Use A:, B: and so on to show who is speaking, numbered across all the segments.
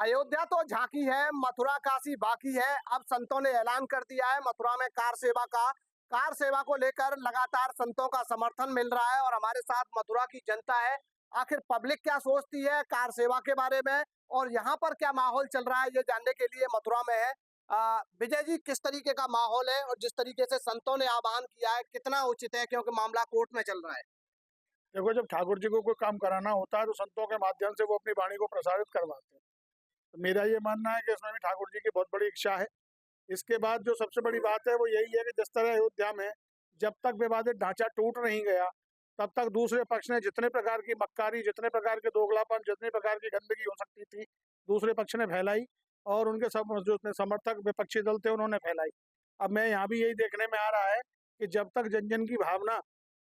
A: अयोध्या तो झांकी है, मथुरा काशी बाकी है। अब संतों ने ऐलान कर दिया है मथुरा में कार सेवा का। कार सेवा को लेकर लगातार संतों का समर्थन मिल रहा है और हमारे साथ मथुरा की जनता है। आखिर पब्लिक क्या सोचती है कार सेवा के बारे में और यहाँ पर क्या माहौल चल रहा है, ये जानने के लिए मथुरा में है। विजय जी, किस तरीके का माहौल है और जिस तरीके से संतों ने आह्वान किया है कितना उचित है, क्योंकि मामला कोर्ट में चल रहा है?
B: देखो, जब ठाकुर जी को कोई काम कराना होता है तो संतों के माध्यम से वो अपनी वाणी को प्रसारित करवाते हैं। तो मेरा ये मानना है कि इसमें भी ठाकुर जी की बहुत बड़ी इच्छा है। इसके बाद जो सबसे बड़ी बात है वो यही है कि जिस तरह अयोध्या में जब तक विवादित ढांचा टूट नहीं गया, तब तक दूसरे पक्ष ने जितने प्रकार की मक्कारी, जितने प्रकार के दोगलापन, जितनी प्रकार की गंदगी हो सकती थी, दूसरे पक्ष ने फैलाई और उनके सब जो समर्थक विपक्षी दल थे उन्होंने फैलाई। अब मैं यहाँ भी यही देखने में आ रहा है कि जब तक जन जन की भावना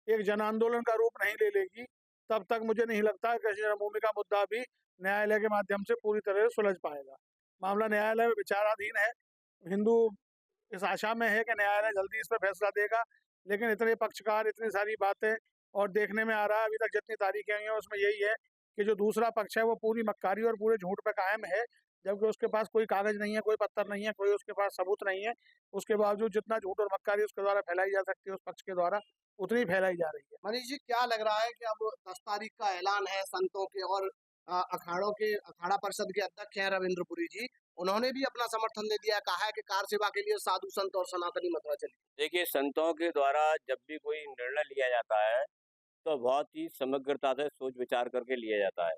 B: एक जन आंदोलन का रूप नहीं ले लेगी, तब तक मुझे नहीं लगता है कृष्ण जन्मभूमि का मुद्दा भी न्यायालय के माध्यम से पूरी तरह से सुलझ पाएगा। मामला न्यायालय में विचाराधीन है। हिंदू इस आशा में है कि न्यायालय जल्दी इस पर फैसला देगा, लेकिन इतने पक्षकार, इतनी सारी बातें और देखने में आ रहा है अभी तक जितनी तारीखें आई हैं उसमें यही है कि जो दूसरा पक्ष है वो पूरी मक्कारी और पूरे झूठ पे कायम है, जबकि उसके पास कोई कागज नहीं है, कोई पत्थर नहीं है, कोई उसके पास सबूत नहीं है। उसके बावजूद जितना झूठ और मक्कारी उसके द्वारा फैलाई जा सकती है उस पक्ष के द्वारा, उतनी फैलाई जा रही है।
A: मनीष जी, क्या लग रहा है कि अब 10 तारीख का ऐलान है संतों के और अखाड़ों के, अखाड़ा परिषद के अध्यक्ष हैं रविंद्रपुरी जी, उन्होंने भी अपना समर्थन दे दिया, कहा है कि कार सेवा के लिए साधु संत और सनातनी मथुरा चली।
C: देखिए, संतों के द्वारा जब भी कोई निर्णय लिया जाता है तो बहुत ही समग्रता से सोच विचार करके लिया जाता है।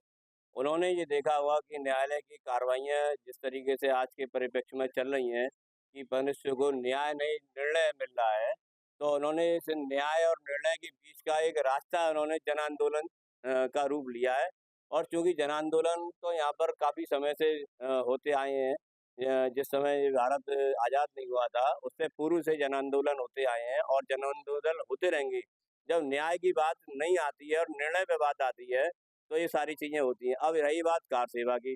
C: उन्होंने ये देखा होगा कि न्यायालय की कार्रवाइयाँ जिस तरीके से आज के परिप्रेक्ष्य में चल रही हैं कि मनुष्य को न्याय नहीं निर्णय मिल रहा है, तो उन्होंने इस न्याय और निर्णय के बीच का एक रास्ता उन्होंने जन आंदोलन का रूप लिया है। और चूंकि जन आंदोलन तो यहाँ पर काफ़ी समय से होते आए हैं। जिस समय भारत आज़ाद नहीं हुआ था उससे पूर्व से जन आंदोलन होते आए हैं और जन आंदोलन होते रहेंगे। जब न्याय की बात नहीं आती है और निर्णय पे बात आती है तो ये सारी चीज़ें होती हैं। अब रही बात कार सेवा की,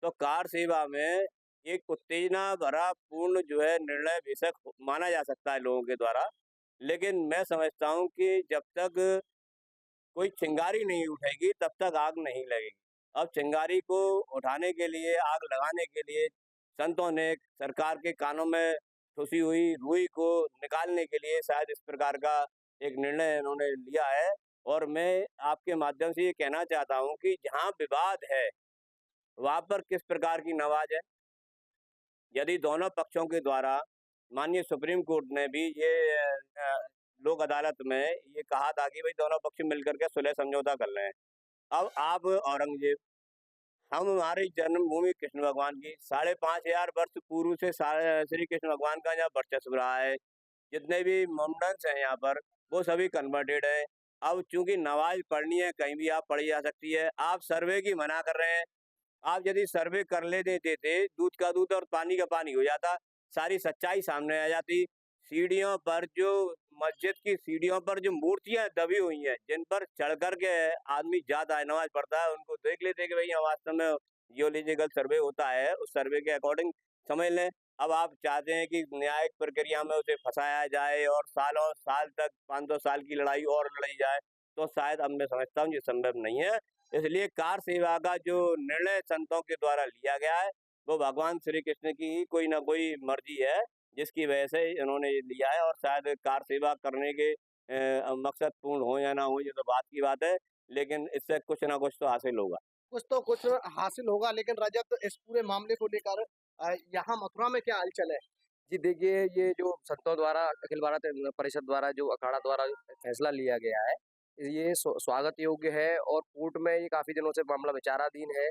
C: तो कार सेवा में एक उत्तेजना भरा पूर्ण जो है निर्णय बेशक माना जा सकता है लोगों के द्वारा, लेकिन मैं समझता हूँ कि जब तक कोई चिंगारी नहीं उठेगी तब तक आग नहीं लगेगी। अब चिंगारी को उठाने के लिए, आग लगाने के लिए संतों ने सरकार के कानों में ठुसी हुई रुई को निकालने के लिए शायद इस प्रकार का एक निर्णय इन्होंने लिया है। और मैं आपके माध्यम से ये कहना चाहता हूँ कि जहाँ विवाद है, वहाँ पर किस प्रकार की नवाज है। यदि दोनों पक्षों के द्वारा माननीय सुप्रीम कोर्ट ने भी ये लोक अदालत में ये कहा था कि भाई दोनों पक्ष मिलकर के सुलह समझौता कर रहे हैं। अब आप औरंगजेब, हम हमारी जन्मभूमि कृष्ण भगवान की 5,500 वर्ष पूर्व से श्री कृष्ण भगवान का यहाँ वर्चस्व रहा है। जितने भी मोमडन्स हैं यहाँ पर वो सभी कन्वर्टेड हैं। अब चूंकि नमाज पढ़नी है कहीं भी आप पढ़ी जा सकती है, आप सर्वे की मना कर रहे हैं। आप यदि सर्वे कर ले देते थे, दूध का दूध और पानी का पानी हो जाता, सारी सच्चाई सामने आ जाती। सीढ़ियों पर जो मस्जिद की सीढ़ियों पर जो मूर्तियां दबी हुई हैं, जिन पर चढ़ कर के आदमी जाता है, नमाज पढ़ता है, उनको देख लेते कि भाई यहाँ वास्तव में जियोलॉजिकल सर्वे होता है, उस सर्वे के अकॉर्डिंग समझ लें। अब आप चाहते हैं कि न्यायिक प्रक्रिया में उसे फंसाया जाए और सालों साल तक 500 साल की लड़ाई और लड़ी जाए, तो शायद अब मैं समझता हूँ ये संभव नहीं है। इसलिए कार सेवा का जो निर्णय संतों के द्वारा लिया गया है वो भगवान श्री कृष्ण की ही कोई ना कोई मर्जी है, जिसकी वजह से इन्होंने ये लिया है। और शायद कार सेवा करने के मकसद पूर्ण हो या ना हो ये तो बात की बात है, लेकिन इससे कुछ ना कुछ तो हासिल होगा।
A: कुछ तो कुछ हासिल होगा, लेकिन रजत, इस पूरे मामले को लेकर यहाँ मथुरा में क्या हलचल है?
D: जी देखिए, ये जो संतों द्वारा अखिल भारत परिषद द्वारा जो अखाड़ा द्वारा फैसला लिया गया है, ये स्वागत योग्य है और कोर्ट में ये काफी दिनों से मामला विचाराधीन है।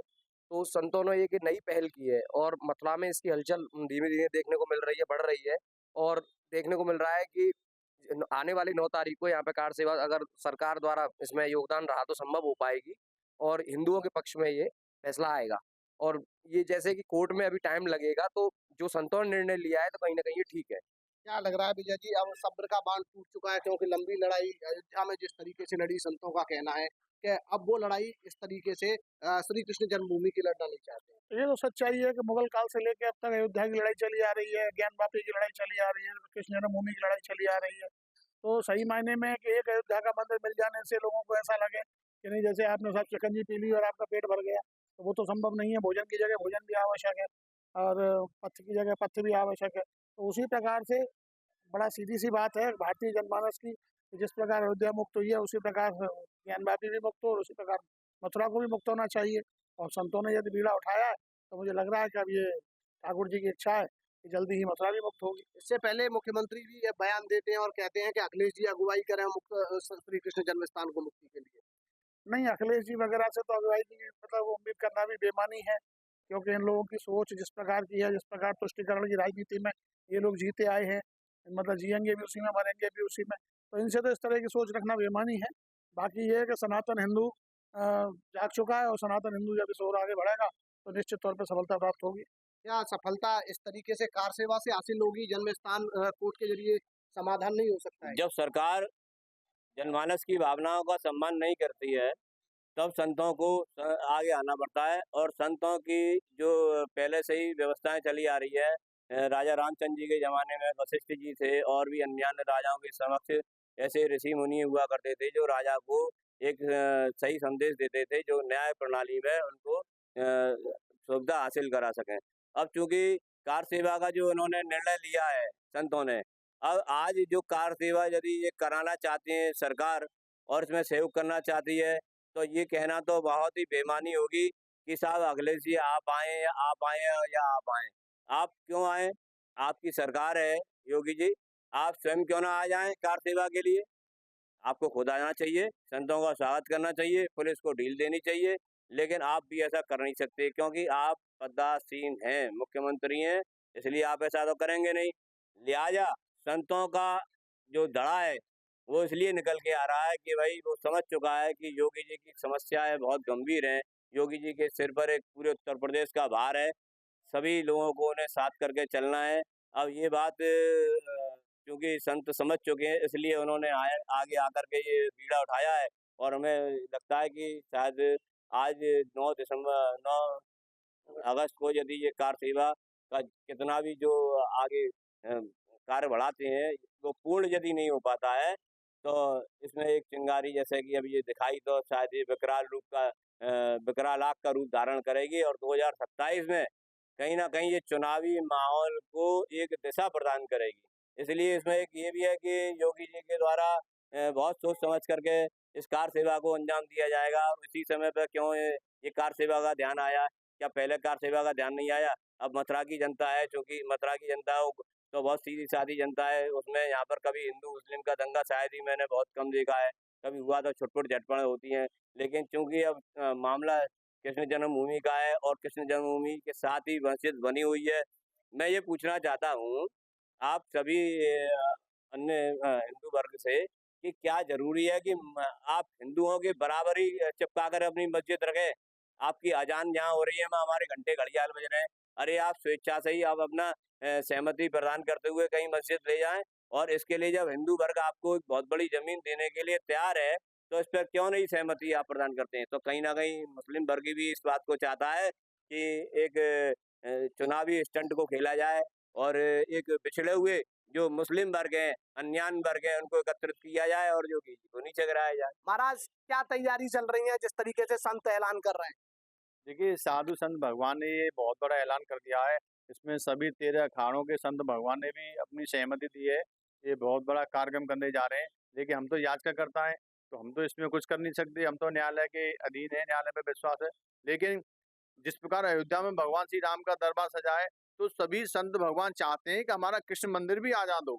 D: तो संतों ने एक नई पहल की है और मथुरा में इसकी हलचल धीमे धीमे देखने को मिल रही है, बढ़ रही है। और देखने को मिल रहा है कि आने वाली 9 तारीख को यहाँ पे कार सेवा अगर सरकार द्वारा इसमें योगदान रहा तो संभव हो पाएगी और हिंदुओं के पक्ष में ये फैसला आएगा। और ये जैसे कि कोर्ट में अभी टाइम लगेगा, तो जो संतों ने निर्णय लिया है तो कहीं ना कहीं ये ठीक है।
A: क्या लग रहा है विजय जी, अब सब्र का बांध टूट चुका है, क्योंकि लंबी लड़ाई अयोध्या में जिस तरीके से लड़ी, संतों का कहना है कि अब वो लड़ाई इस तरीके से श्री कृष्ण जन्मभूमि की लड़ना नहीं चाहते।
B: ये तो सच्चाई है कि मुगल काल से लेकर अब तक अयोध्या की लड़ाई चली आ रही है, ज्ञान वापी की लड़ाई चली आ रही है, कृष्ण जन्मभूमि की लड़ाई चली आ रही है। तो सही मायने में कि एक अयोध्या का मंदिर मिल जाने से लोगों को ऐसा लगे कि नहीं, जैसे आपने साहब शिकंजी पी ली और आपका पेट भर गया, तो वो तो संभव नहीं है। भोजन की जगह भोजन भी आवश्यक है और पथ्य की जगह पथ्य भी आवश्यक है। तो उसी प्रकार से बड़ा सीधी-सी बात है भारतीय जनमानस की, कि जिस प्रकार अयोध्या मुक्त हुई है, उसी प्रकार ज्ञानवापी भी मुक्त हो और उसी प्रकार मथुरा को भी मुक्त होना चाहिए। और संतों ने यदि बीड़ा उठाया है, तो मुझे लग रहा है कि अब ये ठाकुर जी की इच्छा है कि जल्दी ही मथुरा भी मुक्त होगी।
A: इससे पहले मुख्यमंत्री भी ये बयान देते हैं और कहते हैं कि अखिलेश जी अगुवाई करें श्री कृष्ण जन्मस्थान को मुक्ति के लिए।
B: नहीं, अखिलेश जी वगैरह से तो अगुवाई की मतलब उम्मीद करना भी बेमानी है, क्योंकि इन लोगों की सोच जिस प्रकार की है, जिस प्रकार तुष्टिकरण की राजनीति में ये लोग जीते आए हैं, मतलब जिएंगे भी उसी में, मरेंगे भी उसी में, तो इनसे तो इस तरह की सोच रखना बेमानी है। बाकी ये है कि सनातन हिंदू जाग चुका है और सनातन हिंदू जब इस ओर आगे बढ़ेगा तो निश्चित तौर पर सफलता प्राप्त होगी।
A: क्या सफलता इस तरीके से कार सेवा से हासिल होगी, जन्म स्थान कोर्ट के जरिए समाधान नहीं हो सकता है?
C: जब सरकार जनमानस की भावनाओं का सम्मान नहीं करती है, तब संतों को आगे आना पड़ता है। और संतों की जो पहले से ही व्यवस्थाएं चली आ रही है, राजा रामचंद्र जी के ज़माने में वशिष्ठ जी थे और भी अन्य राजाओं के समक्ष ऐसे ऋषि मुनि हुआ करते थे, जो राजा को एक सही संदेश देते थे, जो न्याय प्रणाली में उनको सुविधा हासिल करा सकें। अब चूँकि कार सेवा का जो उन्होंने निर्णय लिया है संतों ने, अब आज जो कार सेवा यदि ये कराना चाहती है सरकार और इसमें सहयोग करना चाहती है, तो ये कहना तो बहुत ही बेईमानी होगी कि साहब अखिलेश जी आप आएँ या आप आएँ या आप आएँ। आप क्यों आएँ? आपकी सरकार है योगी जी, आप स्वयं क्यों ना आ जाएँ कार सेवा के लिए? आपको खुद आना चाहिए, संतों का स्वागत करना चाहिए, पुलिस को ढील देनी चाहिए, लेकिन आप भी ऐसा कर नहीं सकते, क्योंकि आप पदासीन हैं, मुख्यमंत्री हैं, इसलिए आप ऐसा तो करेंगे नहीं। लिहाजा संतों का जो धड़ा है, वो इसलिए निकल के आ रहा है कि भाई वो समझ चुका है कि योगी जी की समस्याएँ बहुत गंभीर हैं, योगी जी के सिर पर एक पूरे उत्तर प्रदेश का भार है, सभी लोगों को उन्हें साथ करके चलना है। अब ये बात क्योंकि संत समझ चुके हैं, इसलिए उन्होंने आगे आकर के ये बीड़ा उठाया है। और हमें लगता है कि शायद आज 9 अगस्त को यदि ये कार सेवा का कितना भी जो आगे कार्य बढ़ाते हैं, वो पूर्ण यदि नहीं हो पाता है, तो इसमें एक चिंगारी जैसे कि अभी ये दिखाई, तो शायद ये विकराल आग का रूप धारण करेगी और 2027 में कहीं न कहीं ये चुनावी माहौल को एक दिशा प्रदान करेगी। इसलिए इसमें एक ये भी है कि योगी जी के द्वारा बहुत सोच समझ करके इस कार सेवा को अंजाम दिया जाएगा। और इसी समय पे क्यों ये कार सेवा का ध्यान आया? क्या पहले कार सेवा का ध्यान नहीं आया? अब मथुरा की जनता है, चूँकि मथुरा की जनता तो बहुत सीधी-सादी जनता है, उसमें यहाँ पर कभी हिंदू-मुस्लिम का दंगा शायद ही मैंने बहुत कम देखा है, कभी हुआ तो छुटपुट-झटपट होती हैं। लेकिन चूँकि अब मामला कृष्ण जन्मभूमि का है और कृष्ण जन्मभूमि के साथ ही मस्जिद बनी हुई है, मैं ये पूछना चाहता हूँ, आप सभी अन्य हिंदू वर्ग से, कि क्या ज़रूरी है कि आप हिंदुओं के बराबर ही चिपका कर अपनी मस्जिद रखें? आपकी अज़ान जहाँ हो रही है, वहाँ हमारे घंटे घड़ियाल बज रहे हैं। अरे आप स्वेच्छा से ही आप अपना सहमति प्रदान करते हुए कहीं मस्जिद ले जाएँ। और इसके लिए जब हिंदू वर्ग आपको एक बहुत बड़ी ज़मीन देने के लिए तैयार है, तो इस पर क्यों नहीं सहमति आप प्रदान करते हैं? तो कहीं न कहीं मुस्लिम वर्ग भी इस बात को चाहता है कि एक चुनावी स्टंट को खेला जाए और एक पिछड़े हुए जो मुस्लिम वर्ग हैं, अन्यान वर्ग हैं, उनको एकत्रित किया जाए और योगी जी को नीचे गिराया जाए।
A: महाराज, क्या तैयारी चल रही है जिस तरीके से संत ऐलान कर रहे हैं?
E: देखिए, साधु संत भगवान ने ये बहुत बड़ा ऐलान कर दिया है। इसमें सभी 13 अखाड़ों के संत भगवान ने भी अपनी सहमति दी है। ये बहुत बड़ा कार्यक्रम करने जा रहे हैं। देखिए, हम तो याचकाकर्ता हैं, तो हम तो इसमें कुछ कर नहीं सकते। हम तो न्यायालय के अधीन हैं, न्यायालय पे विश्वास है। लेकिन जिस प्रकार अयोध्या में भगवान श्री राम का दरबार सजा है, तो सभी संत भगवान चाहते हैं कि हमारा कृष्ण मंदिर भी आज़ाद हो।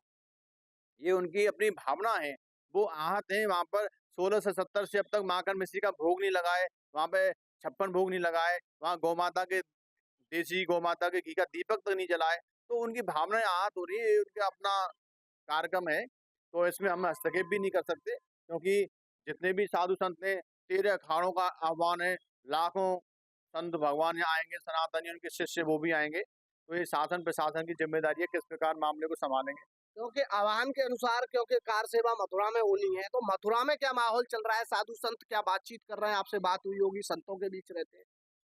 E: ये उनकी अपनी भावना है। वो आहत हैं वहाँ पर 16 से 70 से अब तक माखन मिश्री का भोग नहीं लगा है, वहाँ पे 56 भोग नहीं लगा है, वहाँ गौमाता के देसी गौमाता के घी का दीपक तक नहीं जला है। तो उनकी भावनाएँ आहत हो रही है, ये उनका अपना कार्यक्रम है, तो इसमें हम हस्तक्षेप भी नहीं कर सकते, क्योंकि जितने भी साधु संत ने 13 अखाड़ों का आह्वान है, लाखों संत भगवान यहाँ आएँगे, सनातनी उनके शिष्य वो भी आएँगे। तो ये शासन प्रशासन की ज़िम्मेदारी है किस प्रकार मामले को संभालेंगे।
A: क्योंकि आह्वान के अनुसार, क्योंकि कार सेवा मथुरा में होनी है, तो मथुरा में क्या माहौल चल रहा है? साधु संत क्या बातचीत कर रहे हैं? आपसे बात हुई होगी, संतों के बीच रहते हैं।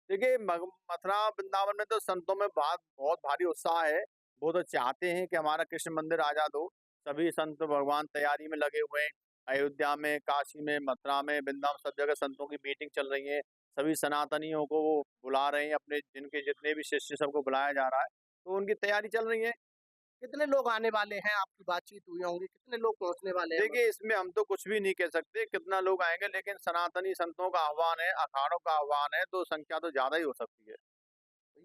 E: देखिए, मथुरा वृंदावन में तो संतों में बहुत भारी उत्साह है। वो तो चाहते हैं कि हमारा कृष्ण मंदिर आज़ाद हो। सभी संत भगवान तैयारी में लगे हुए हैं। अयोध्या में, काशी में, मथुरा में, वृंदावन सब जगह संतों की मीटिंग चल रही है। सभी सनातनियों को वो बुला रहे हैं, अपने जिनके जितने भी शिष्य सबको बुलाया जा रहा है, तो उनकी तैयारी चल रही है।
A: कितने लोग आने वाले हैं? आपकी बातचीत हुई होंगी, कितने लोग पहुंचने वाले हैं?
E: देखिए, इसमें हम तो कुछ भी नहीं कह सकते कितना लोग आएंगे, लेकिन सनातनी संतों का आह्वान है, अखाड़ों का आह्वान है, तो संख्या तो ज्यादा ही हो सकती है।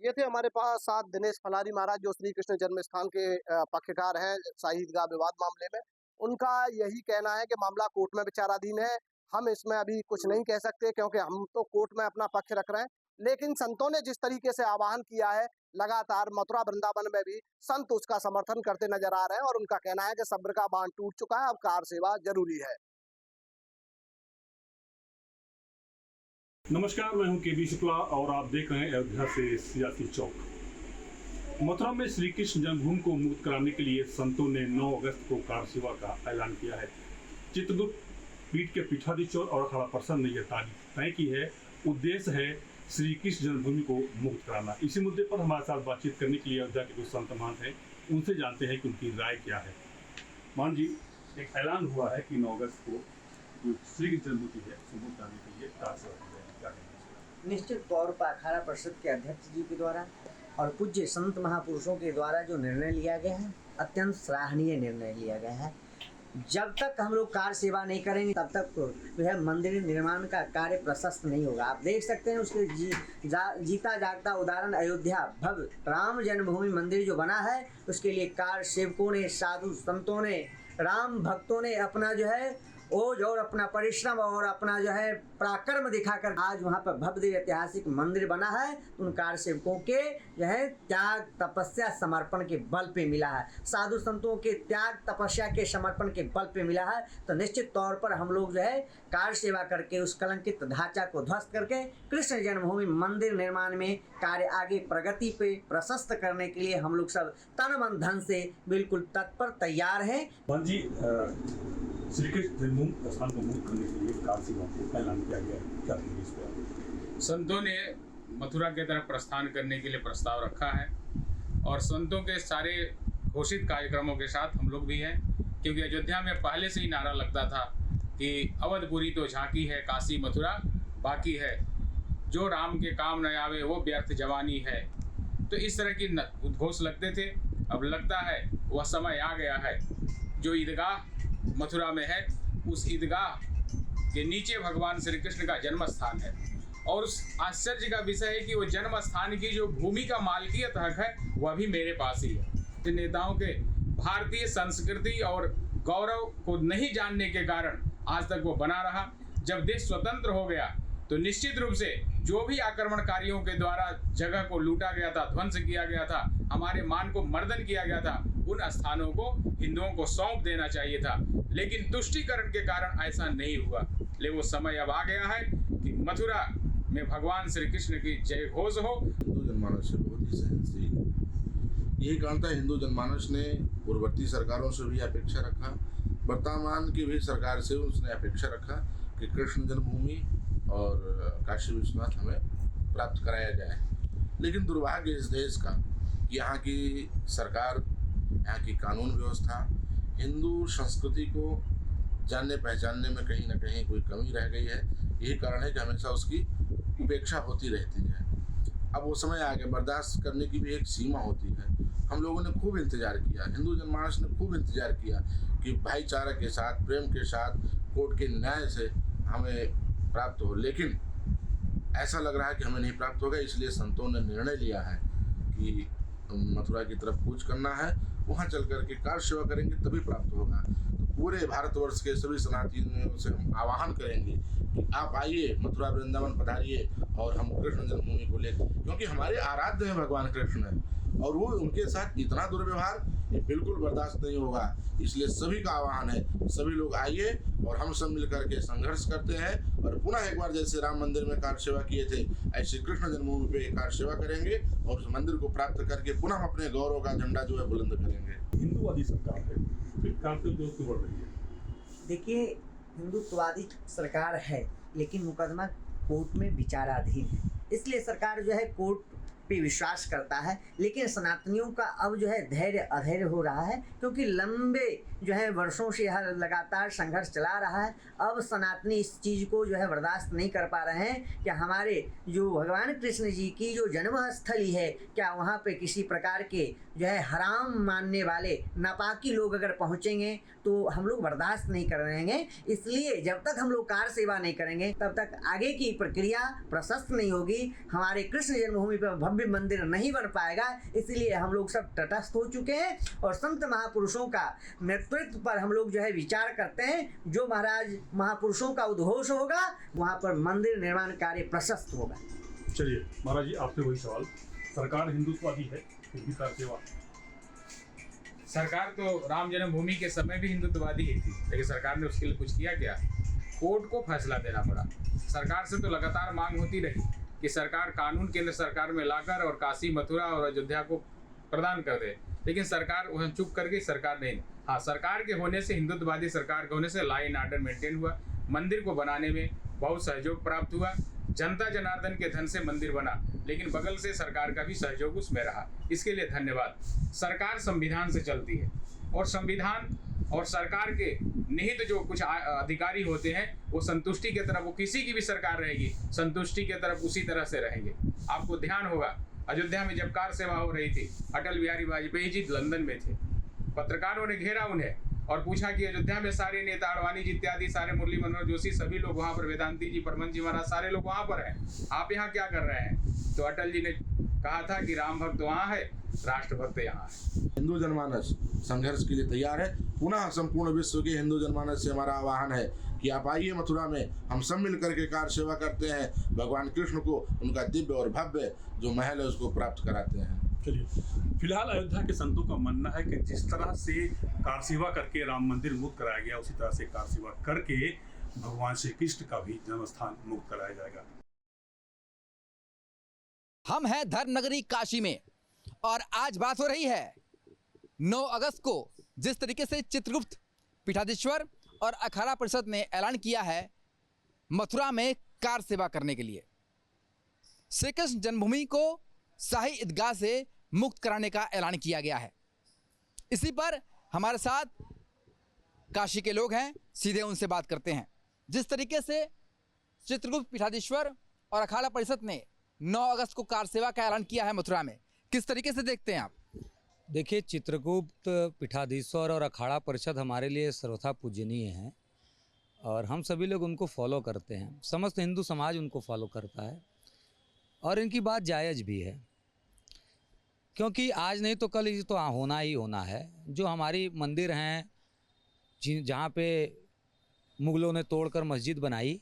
A: ये थे हमारे पास साथ दिनेश फलारी महाराज, जो श्री कृष्ण जन्म स्थान के पक्षकार हैं शाही ईदगाह विवाद मामले में। उनका यही कहना है कि मामला कोर्ट में विचाराधीन है, हम इसमें अभी कुछ नहीं कह सकते क्योंकि हम तो कोर्ट में अपना पक्ष रख रहे हैं। लेकिन संतों ने जिस तरीके से आह्वान किया है, लगातार मथुरा वृंदावन में भी संत उसका समर्थन करते नजर आ रहे हैं और उनका कहना है कि सब्र का बांध टूट चुका है, अब कार सेवा जरूरी है।
F: नमस्कार, मैं हूं केबी शुक्ला और आप देख रहे हैं अयोध्या से सियासी चौक। मथुरा में श्री कृष्ण जन्मभूमि को मुक्त कराने के लिए संतों ने 9 अगस्त को कार सेवा का ऐलान किया है। चित्रदुर्ग पीठ के पीठाधीश और अखाड़ा परिषद ने यह तारीख तय की है। उद्देश्य है श्री कृष्ण जन्मभूमि को मुक्त कराना। इसी मुद्दे पर हमारे साथ बातचीत करने के लिए अयोध्या के कुछ संत महंत हैं, उनसे जानते हैं कि उनकी राय क्या है। मान जी, एक ऐलान हुआ है कि 9 अगस्त को जो श्री कृष्ण जन्मभूमि है उसको मुक्त कराने के लिए कार सेवा की जाएगी। क्या कहना है?
G: निश्चित तौर पर अखाड़ा परिषद के अध्यक्ष जी के द्वारा और पूज्य संत महापुरुषों के द्वारा जो निर्णय लिया गया है, अत्यंत सराहनीय निर्णय लिया गया है। जब तक हम लोग कार सेवा नहीं करेंगे तब तक जो है मंदिर निर्माण का कार्य प्रशस्त नहीं होगा। आप देख सकते हैं उसके जीता जागता उदाहरण अयोध्या भव्य राम जन्मभूमि मंदिर जो बना है, उसके लिए कार सेवकों ने, साधु संतों ने, राम भक्तों ने अपना जो है ओज और अपना परिश्रम और अपना जो है पराक्रम दिखाकर आज वहाँ पर भव्य ऐतिहासिक मंदिर बना है। उन कार सेवकों के जो है त्याग तपस्या समर्पण के बल पे मिला है, साधु संतों के त्याग तपस्या के समर्पण के बल पे मिला है। तो निश्चित तौर पर हम लोग जो है कार सेवा करके उस कलंकित ढांचा को ध्वस्त करके कृष्ण जन्मभूमि मंदिर निर्माण में कार्य आगे प्रगति पे प्रशस्त करने के लिए हम लोग सब तन मन धन से बिल्कुल तत्पर तैयार हैं।
F: मान जी, श्री कृष्ण जन्मभूमि स्थान को मुक्त करने के लिए कार सेवा को ऐलान किया गया है, क्या कहेंगे इस पर?
H: संतों ने मथुरा की तरफ प्रस्थान करने के लिए प्रस्ताव रखा है और संतों के सारे घोषित कार्यक्रमों के साथ हम लोग भी हैं, क्योंकि अयोध्या में पहले से ही नारा लगता था कि अवधपुरी तो झांकी है, काशी मथुरा बाकी है, जो राम के काम न आवे वो व्यर्थ जवानी है। तो इस तरह की उद्घोष लगते थे। अब लगता है वह समय आ गया है। जो ईदगाह मथुरा में है, उस ईदगाह के नीचे भगवान श्री कृष्ण का जन्म स्थान है और उस आश्चर्य का विषय है कि वो जन्म स्थान की जो भूमि का मालकियत हक है वह भी मेरे पास ही है। नेताओं के भारतीय संस्कृति और गौरव को नहीं जानने के कारण आज तक वो बना रहा। जब देश स्वतंत्र हो गया तो निश्चित रूप से जो भी आक्रमणकारियों के द्वारा जगह को लूटा गया था, ध्वंस किया गया था, हमारे मान को मर्दन किया गया था, उन स्थानों को हिंदुओं को सौंप देना चाहिए था। लेकिन तुष्टीकरण के कारण ऐसा नहीं हुआ। ले वो समय अब आ गया है कि मथुरा में भगवान श्री कृष्ण की जय घोष हो।
I: हिंदू जनमानस बहुत ही सहनशील, यही कारण था हिंदू जनमानस ने पूर्ववर्ती सरकारों से भी अपेक्षा रखा, वर्तमान की भी सरकार से उसने अपेक्षा रखा कि कृष्ण जन्मभूमि और काशी विश्वनाथ हमें प्राप्त कराया जाए। लेकिन दुर्भाग्य इस देश का कि यहाँ की सरकार, यहाँ की कानून व्यवस्था हिंदू संस्कृति को जानने पहचानने में कहीं ना कहीं कोई कमी रह गई है। यही कारण है कि हमेशा उसकी उपेक्षा होती रहती है। अब वो समय आ गया, बर्दाश्त करने की भी एक सीमा होती है। हम लोगों ने खूब इंतजार किया, हिंदू जनमानस ने खूब इंतजार किया कि भाईचारा के साथ, प्रेम के साथ, कोर्ट के न्याय से हमें प्राप्त हो, लेकिन ऐसा लग रहा है कि हमें नहीं प्राप्त होगा। इसलिए संतों ने निर्णय लिया है कि मथुरा की तरफ कूच करना है, वहाँ चल कर के कार सेवा करेंगे तभी प्राप्त होगा। तो पूरे भारतवर्ष के सभी सनातनियों से हम आह्वान करेंगे कि आप आइए, मथुरा वृंदावन पधारिए और हम कृष्ण जन्मभूमि को ले, क्योंकि हमारे आराध्य हैं भगवान कृष्ण और वो उनके साथ इतना दुर्व्यवहार ये बिल्कुल बर्दाश्त नहीं होगा। इसलिए सभी का आह्वान है, सभी लोग आइए और हम सब मिलकर के संघर्ष करते हैं और पुनः एक बार जैसे राम मंदिर में कार सेवा किए थे, ऐसे कृष्ण जन्मभूमि पे कार सेवा करेंगे और उस मंदिर को प्राप्त करके पुनः हम अपने गौरव का झंडा जो है बुलंद करेंगे।
F: हिंदुवादी सरकार है, फिर कार दोस्त बढ़ रही है।
G: देखिए, हिंदुत्ववादी सरकार है लेकिन मुकदमा कोर्ट में विचाराधीन है, इसलिए सरकार जो है कोर्ट पे विश्वास करता है। लेकिन सनातनियों का अब जो है धैर्य अधैर्य हो रहा है, क्योंकि लंबे जो है वर्षों से यह लगातार संघर्ष चला रहा है। अब सनातनी इस चीज़ को जो है बर्दाश्त नहीं कर पा रहे हैं कि हमारे जो भगवान कृष्ण जी की जो जन्मस्थली है, क्या वहाँ पे किसी प्रकार के जो है हराम मानने वाले नापाकी लोग अगर पहुँचेंगे तो हम लोग बर्दाश्त नहीं कर रहेंगे। इसलिए जब तक हम लोग कार सेवा नहीं करेंगे तब तक आगे की प्रक्रिया प्रशस्त नहीं होगी, हमारे कृष्ण जन्मभूमि पर भव्य मंदिर नहीं बन पाएगा। इसलिए हम लोग सब तटस्थ हो चुके हैं और संत महापुरुषों का नेतृत्व पर हम लोग जो है विचार करते हैं। जो महाराज महापुरुषों का उद्घोष होगा वहाँ पर मंदिर निर्माण कार्य प्रशस्त होगा।
F: चलिए महाराज जी, आपसे वही सवाल, सरकार हिंदुत्ववादी है फिर भी कार सेवा?
H: सरकार तो राम जन्मभूमि के समय भी हिंदुत्ववादी ही थी, लेकिन सरकार ने उसके लिए कुछ किया क्या? कोर्ट को फैसला देना पड़ा। सरकार से तो लगातार मांग होती रही कि सरकार कानून केंद्र सरकार में लाकर और काशी, मथुरा और अयोध्या को प्रदान कर दे, लेकिन सरकार वह चुप कर गई। सरकार नहीं। हाँ, सरकार के होने से, हिंदुत्ववादी सरकार के होने से लॉ एंड ऑर्डर मेंटेन हुआ, मंदिर को बनाने में बहुत सहयोग प्राप्त हुआ। जनता जनार्दन के धन से मंदिर बना, लेकिन बगल से सरकार का भी सहयोग उसमें रहा। इसके लिए धन्यवाद। सरकार संविधान से चलती है और संविधान और सरकार के निहित जो कुछ अधिकारी होते हैं वो संतुष्टि की तरफ, वो किसी की भी सरकार रहेगी संतुष्टि की तरफ उसी तरह से रहेंगे। आपको ध्यान होगा अयोध्या में जब कार सेवा हो रही थी, अटल बिहारी वाजपेयी जी लंदन में थे। पत्रकारों ने घेरा उन्हें और पूछा कि अयोध्या में सारे नेता, अडवाणी जी इत्यादि सारे, मुरली मनोहर जोशी, सभी लोग वहाँ पर, वेदांती जी, परमन जी महाराज, सारे लोग वहाँ पर हैं, आप यहाँ क्या कर रहे हैं? तो अटल जी ने कहा था कि राम भक्त वहाँ है, राष्ट्रभक्त यहाँ है।
I: हिंदू जनमानस संघर्ष के लिए तैयार है। पुनः संपूर्ण विश्व के हिंदू जनमानस से हमारा आह्वान है कि आप आइए मथुरा में, हम सब मिलकर के कार सेवा करते हैं, भगवान कृष्ण को उनका दिव्य और भव्य जो महल है उसको प्राप्त कराते हैं।
F: चलिए, फिलहाल अयोध्या के संतों का मानना है कि जिस तरह से कार सेवा करके राम मंदिर मुक्त कराया गया, उसी तरह से कार सेवा करके भगवान श्री कृष्ण का भी जन्मस्थान मुक्त कराया जाएगा।
J: हम हैं धर्मनगरी काशी में और आज बात हो रही है 9 अगस्त को जिस तरीके से चित्रगुप्त पीठाधीश्वर और अखाड़ा परिषद ने ऐलान किया है मथुरा में कार सेवा करने के लिए, श्री कृष्ण जन्मभूमि को शाही ईदगाह से मुक्त कराने का ऐलान किया गया है। इसी पर हमारे साथ काशी के लोग हैं, सीधे उनसे बात करते हैं। जिस तरीके से चित्रगुप्त पीठाधीश्वर और अखाड़ा परिषद ने 9 अगस्त को कार सेवा का ऐलान किया है मथुरा में, किस तरीके से देखते हैं आप?
K: देखिए, चित्रगुप्त पीठाधीश्वर और अखाड़ा परिषद हमारे लिए सर्वथा पूजनीय हैं और हम सभी लोग उनको फॉलो करते हैं। समस्त हिंदू समाज उनको फॉलो करता है और इनकी बात जायज़ भी है, क्योंकि आज नहीं तो कल ये तो होना ही होना है। जो हमारी मंदिर हैं, जहाँ पे मुग़लों ने तोड़कर मस्जिद बनाई,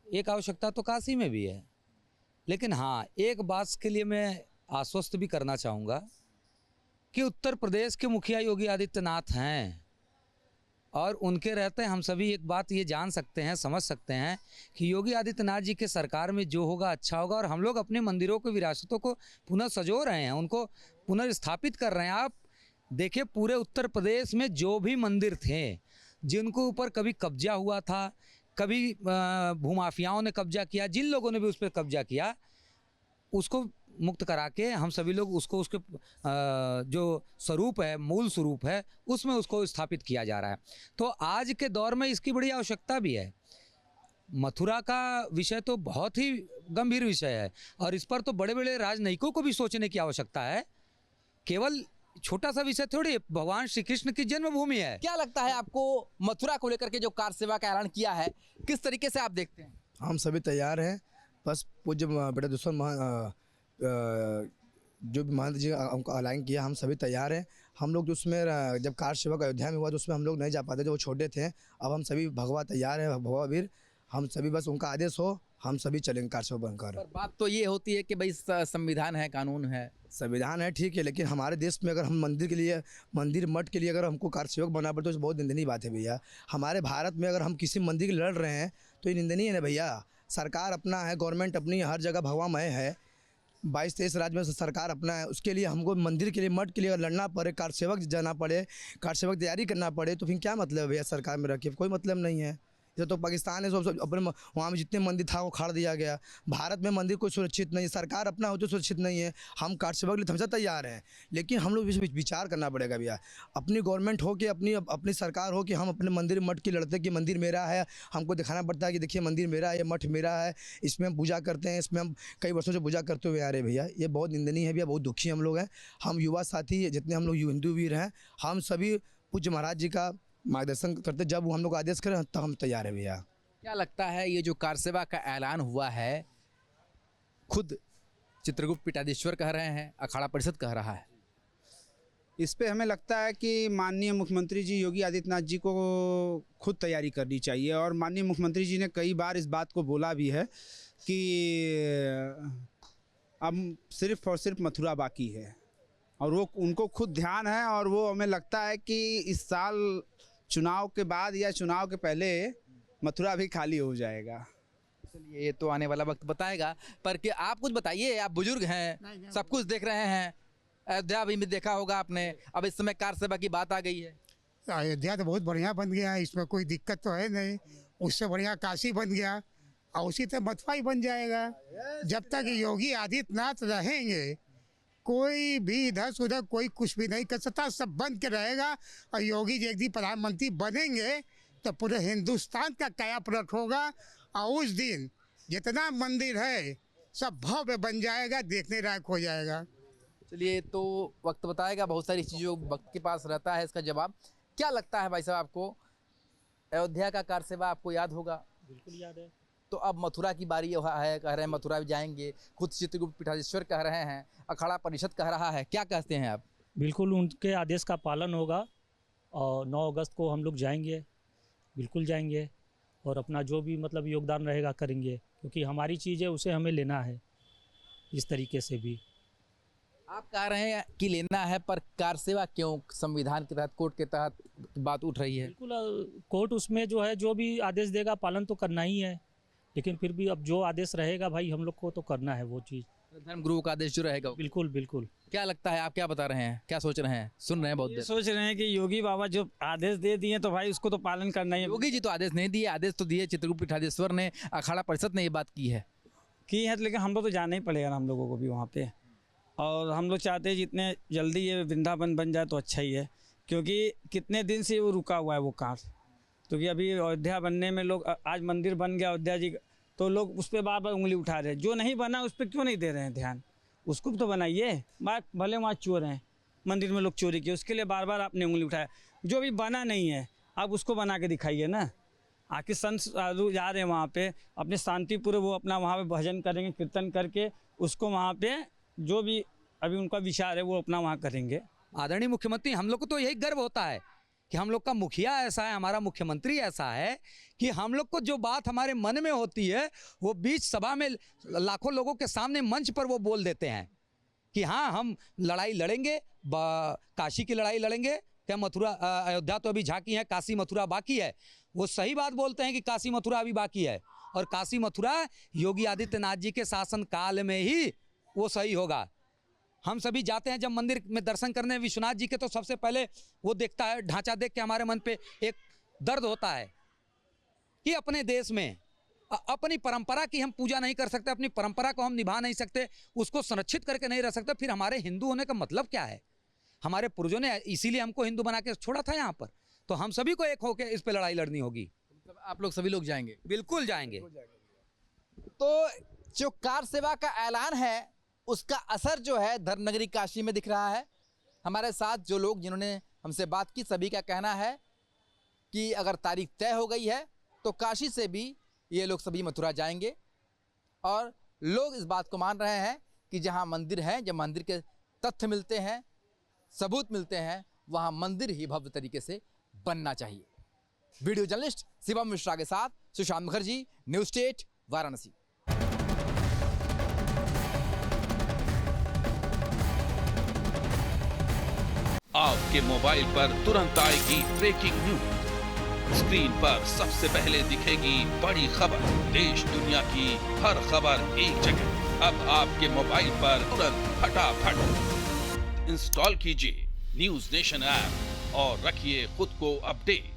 K: एक आवश्यकता तो काशी में भी है। लेकिन हाँ, एक बात के लिए मैं आश्वस्त भी करना चाहूँगा कि उत्तर प्रदेश के मुखिया योगी आदित्यनाथ हैं और उनके रहते हम सभी एक बात ये जान सकते हैं, समझ सकते हैं कि योगी आदित्यनाथ जी के सरकार में जो होगा अच्छा होगा। और हम लोग अपने मंदिरों को, विरासतों को पुनः सजो रहे हैं, उनको पुनर्स्थापित कर रहे हैं। आप देखिए, पूरे उत्तर प्रदेश में जो भी मंदिर थे जिनको ऊपर कभी कब्जा हुआ था, कभी भूमाफियाओं ने कब्जा किया, जिन लोगों ने भी उस पर कब्जा किया, उसको मुक्त करा के हम सभी लोग उसको, उसके जो स्वरूप है, मूल स्वरूप है, उसमें उसको स्थापित किया जा रहा है। तो आज के दौर में इसकी बड़ी आवश्यकता भी है। मथुरा का विषय तो बहुत ही गंभीर विषय है और इस पर तो बड़े बड़े राजनयिकों को भी सोचने की आवश्यकता है। केवल छोटा सा विषय थोड़ी, भगवान श्री कृष्ण की जन्मभूमि है।
J: क्या लगता है आपको मथुरा को लेकर के जो कार सेवा का ऐलान किया है, किस तरीके से आप देखते हैं?
L: हम सभी तैयार हैं, बस पूज्य पीठाधीश्वर जो भी महंत जी हमको ऐलान किया, हम सभी तैयार हैं। हम लोग जो उसमें जब कार सेवा अयोध्या में हुआ तो उसमें हम लोग नहीं जा पाते थे, वो छोटे थे। अब हम सभी भगवा तैयार हैं, भगवा वीर, हम सभी बस उनका आदेश हो हम सभी चलेंगे कार सेवा बनकर।
J: पर बात तो ये होती है कि भाई संविधान है, कानून है,
L: संविधान है, ठीक है, लेकिन हमारे देश में अगर हम मंदिर के लिए, मंदिर मठ के लिए अगर हमको कार सेवक बनना पड़े तो बहुत निंदनीय बात है भैया। हमारे भारत में अगर हम किसी मंदिर के लड़ रहे हैं तो ये निंदनीय है ना भैया। सरकार अपना है, गवर्नमेंट अपनी, हर जगह भगवामय है, 22-23 राज्य में सरकार अपना है। उसके लिए हमको मंदिर के लिए, मठ के लिए अगर लड़ना पड़े, कार सेवक जाना पड़े, कार सेवक तैयारी करना पड़े, तो फिर क्या मतलब है भैया सरकार में रखे? कोई मतलब नहीं है। जैसे तो पाकिस्तान है सब अपने वहाँ में जितने मंदिर था वो खाड़ दिया गया। भारत में मंदिर कोई सुरक्षित नहीं है, सरकार अपना हो तो सुरक्षित नहीं है। हम कार सेवा के लिए हमेशा तैयार हैं, लेकिन हम लोग विचार करना पड़ेगा भैया। अपनी गवर्नमेंट हो कि अपनी सरकार हो कि हम अपने मंदिर मठ की लड़ते कि मंदिर मेरा है, हमको दिखाना पड़ता है कि देखिए मंदिर मेरा है, ये मठ मेरा है, इसमें हम पूजा करते हैं, इसमें हम कई वर्षों से पूजा करते हुए आ रहे हैं भैया। ये बहुत निंदनीय है भैया, बहुत दुखी हम लोग हैं। हम युवा साथी जितने हम लोग हिंदू वीर हैं, हम सभी पूज्य महाराज जी का मार्गदर्शन करते, जब वो हम लोग आदेश करें तब हम तैयार है भैया।
J: क्या लगता है ये जो कार सेवा का ऐलान हुआ है, खुद चित्रगुप्त पीठाधीश्वर कह रहे हैं, अखाड़ा परिषद कह रहा है,
M: इस पे हमें लगता है कि माननीय मुख्यमंत्री जी योगी आदित्यनाथ जी को खुद तैयारी करनी चाहिए। और माननीय मुख्यमंत्री जी ने कई बार इस बात को बोला भी है कि अब सिर्फ और सिर्फ मथुरा बाकी है, और वो उनको खुद ध्यान है। और वो हमें लगता है कि इस साल चुनाव के बाद या चुनाव के पहले मथुरा भी खाली हो जाएगा।
J: चलिए ये तो आने वाला वक्त बताएगा, पर कि आप कुछ बताइए, आप बुजुर्ग हैं, सब कुछ देख रहे हैं, अयोध्या भी देखा होगा आपने, अब इस समय कार सेवा की बात आ गई है।
N: अयोध्या तो बहुत बढ़िया बन गया है, इसमें कोई दिक्कत तो है नहीं। उससे बढ़िया काशी बन गया और उसी तरह मथुरा ही बन जाएगा। जब तक योगी आदित्यनाथ रहेंगे, कोई भी इधर से उधर कोई कुछ भी नहीं कर सकता, सब बन के रहेगा। और योगी जी एक दिन प्रधानमंत्री बनेंगे तो पूरे हिंदुस्तान का कायापलट होगा, और उस दिन जितना मंदिर है सब भव्य बन जाएगा, देखने लायक हो जाएगा।
J: चलिए तो वक्त बताएगा, बहुत सारी चीज़ों वक्त के पास रहता है इसका जवाब। क्या लगता है भाई साहब आपको, अयोध्या का कार सेवा आपको याद होगा?
O: बिल्कुल याद है।
J: तो अब मथुरा की बारी है, कह रहे हैं मथुरा भी जाएंगे, खुद चित्रगुप्त पीठाधीश्वर कह रहे हैं, अखाड़ा परिषद कह रहा है, क्या कहते हैं आप?
O: बिल्कुल उनके आदेश का पालन होगा और 9 अगस्त को हम लोग जाएंगे, बिल्कुल जाएंगे, और अपना जो भी मतलब योगदान रहेगा करेंगे, क्योंकि हमारी चीज़ है उसे हमें लेना है इस तरीके से भी।
J: आप कह रहे हैं कि लेना है, पर कार सेवा क्यों संविधान के तहत, कोर्ट के तहत बात उठ रही है?
O: बिल्कुल कोर्ट उसमें जो है जो भी आदेश देगा पालन तो करना ही है, लेकिन फिर भी अब जो आदेश रहेगा भाई हम लोग को तो करना है वो चीज़।
J: धर्मगुरु का आदेश जो रहेगा।
O: बिल्कुल बिल्कुल।
J: क्या लगता है, आप क्या बता रहे हैं, क्या सोच रहे हैं, सुन रहे हैं बहुत देर?
M: सोच रहे हैं कि योगी बाबा जो आदेश दे दिए तो भाई उसको तो पालन करना ही है।
J: योगी जी तो आदेश नहीं दिए, आदेश तो दिए चित्रगुप्त पीठाधीश्वर ने, अखाड़ा परिषद ने ये बात की है,
M: लेकिन हम लोग तो जाना ही पड़ेगा हम लोगों को भी वहाँ पे। और हम लोग चाहते हैं जितने जल्दी ये वृंदावन बन जाए तो अच्छा ही है, क्योंकि कितने दिन से वो रुका हुआ है वो कार। क्योंकि अभी अयोध्या बनने में लोग, आज मंदिर बन गया अयोध्या जी, तो लोग उस पर बार बार उंगली उठा रहे हैं। जो नहीं बना उस पर क्यों नहीं दे रहे हैं ध्यान, उसको तो बनाइए। भले वहाँ चोर हैं, मंदिर में लोग चोरी किए, उसके लिए बार बार आपने उंगली उठाया। जो भी बना नहीं है आप उसको बना के दिखाइए ना। आखिर संत साधु जा रहे हैं वहाँ पे, अपने शांतिपूर्वक वो अपना वहाँ पे भजन करेंगे, कीर्तन करके उसको वहाँ पे जो भी अभी उनका विचार है वो अपना वहाँ करेंगे।
J: आदरणीय मुख्यमंत्री, हम लोग को तो यही गर्व होता है कि हम लोग का मुखिया ऐसा है, हमारा मुख्यमंत्री ऐसा है कि हम लोग को जो बात हमारे मन में होती है वो बीच सभा में लाखों लोगों के सामने मंच पर वो बोल देते हैं कि हाँ हम लड़ाई लड़ेंगे, काशी की लड़ाई लड़ेंगे। क्या मथुरा अयोध्या तो अभी झांकी है, काशी मथुरा बाकी है। वो सही बात बोलते हैं कि काशी मथुरा अभी बाकी है, और काशी मथुरा योगी आदित्यनाथ जी के शासन काल में ही वो सही होगा। हम सभी जाते हैं जब मंदिर में दर्शन करने विश्वनाथ जी के, तो सबसे पहले वो देखता है ढांचा देख के हमारे मन पे एक दर्द होता है कि अपने देश में अपनी परंपरा की हम पूजा नहीं कर सकते, अपनी परंपरा को हम निभा नहीं सकते, उसको संरक्षित करके नहीं रह सकते, फिर हमारे हिंदू होने का मतलब क्या है? हमारे पूर्वजों ने इसीलिए हमको हिंदू बना के छोड़ा था यहाँ पर, तो हम सभी को एक होकर इस पर लड़ाई लड़नी होगी। आप लोग सभी लोग जाएंगे? बिल्कुल जाएंगे। तो जो कार सेवा का ऐलान है उसका असर जो है धर्मनगरी काशी में दिख रहा है। हमारे साथ जो लोग जिन्होंने हमसे बात की, सभी का कहना है कि अगर तारीख तय हो गई है तो काशी से भी ये लोग सभी मथुरा जाएंगे, और लोग इस बात को मान रहे हैं कि जहाँ मंदिर हैं, जब मंदिर के तथ्य मिलते हैं, सबूत मिलते हैं, वहाँ मंदिर ही भव्य तरीके से बनना चाहिए। वीडियो जर्नलिस्ट शिवम मिश्रा के साथ सुशांत मुखर्जी, न्यूज़ स्टेट, वाराणसी।
P: आपके मोबाइल पर तुरंत आएगी ब्रेकिंग न्यूज। स्क्रीन पर सबसे पहले दिखेगी बड़ी खबर, देश दुनिया की हर खबर एक जगह। अब आपके मोबाइल पर तुरंत फटाफट इंस्टॉल कीजिए न्यूज़ नेशन ऐप और रखिए खुद को अपडेट।